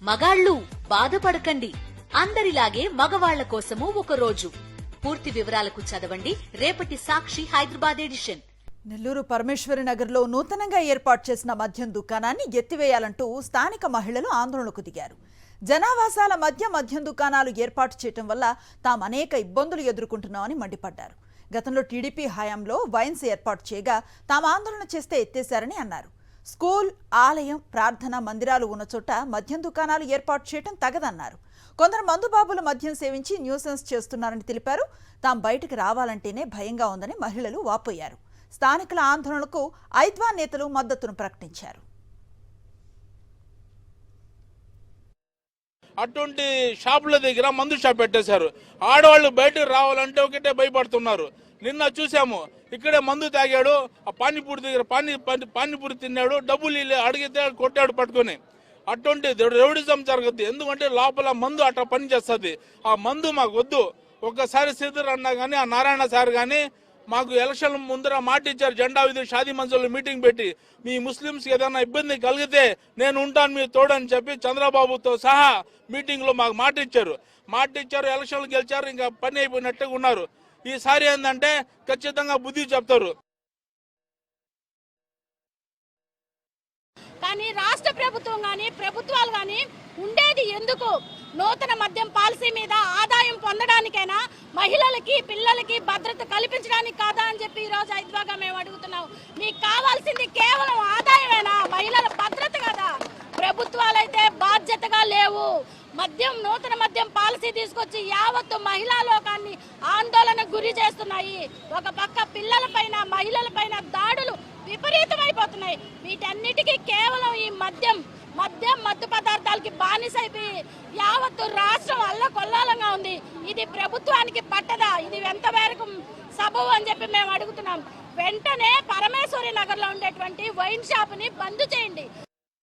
మగాళ్ళు బాధపడకండి, అందరిలాగే మగవాళ్ల కోసము ఒక రోజు. పూర్తి వివరాలకు చదవండి రేపటి సాక్షి హైదరాబాద్ ఎడిషన్. నెల్లూరు పరమేశ్వరి నగర్లో నూతనంగా ఏర్పాటు చేసిన మద్యం దుకాణాన్ని ఎత్తివేయాలంటూ స్థానిక మహిళలు ఆందోళనకు దిగారు. జనావాసాల మధ్య మద్యం దుకాణాలు ఏర్పాటు చేయడం వల్ల తాము అనేక ఇబ్బందులు ఎదుర్కొంటున్నామని మండిపడ్డారు. గతంలో టీడీపీ హయాంలో వైన్స్ ఏర్పాటు చేయగా తాము ఆందోళన చేస్తే ఎత్తేశారని అన్నారు. స్కూల్, ఆలయం, ప్రార్థనా మందిరాలు ఉన్న చోట మద్యం దుకాణాలు ఏర్పాటు చేయడం తగదన్నారు. కొందరు మందుబాబులు మద్యం సేవించి న్యూసెన్స్ చేస్తున్నారని తెలిపారు. తాము బయటకు రావాలంటేనే భయంగా ఉందని మహిళలు వాపోయారు. స్థానికుల ఆందోళనకు ఐద్వా నేతలు మద్దతును ప్రకటించారు. అటువంటి షాపుల దగ్గర మందు షాప్ పెట్టేశారు. ఆడవాళ్ళు బయటకు రావాలంటే ఒకటే భయపడుతున్నారు. నిన్న చూసాము, ఇక్కడే మందు తాగాడు, ఆ పానీపూరి దగ్గర పానీపూరి తిన్నాడు, డబ్బులు అడిగితే కొట్టాడు పట్టుకొని. అటువంటి రౌడిజం జరుగుద్ది. ఎందుకంటే లోపల మందు అట్లా పని చేస్తుంది. ఆ మందు మాకు వద్దు. ఒక్కసారి శ్రీధర్ అన్నా కానీ, ఆ నారాయణ సార్ కానీ మాకు ఎలక్షన్ ముందర మాట ఇచ్చారు. జెండా విధి షాదీ మంచంలో మీటింగ్ పెట్టి, మీ ముస్లింస్ ఏదైనా ఇబ్బంది కలిగితే నేను ఉంటాను మీ తోడని చెప్పి చంద్రబాబుతో సహా మీటింగ్ లో మాకు మాట ఇచ్చారు. ఎలక్షన్లు గెలిచారు, ఇంకా పని అయిపోయినట్టుగా ఉన్నారు. ఈసారి ఏంటంటే ఖచ్చితంగా బుద్ధి చెప్తారు. కానీ రాష్ట్ర ప్రభుత్వం కానీ ప్రభుత్వాలు కానీ ఉండేది ఎందుకు? నూతన మద్యం పాలసీ మీద ఆదాయం పొందడానికైనా, మహిళలకి పిల్లలకి భద్రత కల్పించడానికి కాదా అని చెప్పి ఈరోజు ఐద్వాగా మేము అడుగుతున్నాం. మీకు కావాల్సింది కేవలం ఆదాయమేనా? మహిళల భద్రత కదా? ప్రభుత్వాలైతే బాధ్యతగా లేవు. నూతన మద్యం పాలసీ తీసుకొచ్చి యావత్తు మహిళా లోకాన్ని ఆందోళన గురి చేస్తున్నాయి. ఒక పక్క పిల్లలపైన, మహిళలపైన దాడులు విపరీతమైపోతున్నాయి. వీటన్నిటికీ కేవలం ఈ మద్దు పదార్థాలకి బానిసైపోయి యావత్తు రాష్ట్రం అల్లకొల్లాలంగా ఉంది. ఇది ప్రభుత్వానికి పట్టదా? ఇది ఎంతవరకు సబబు అని చెప్పి మేము అడుగుతున్నాం. వెంటనే పరమేశ్వరి నగర్ లో ఉండేటువంటి వైన్ షాప్ ని బంద్ చేయండి.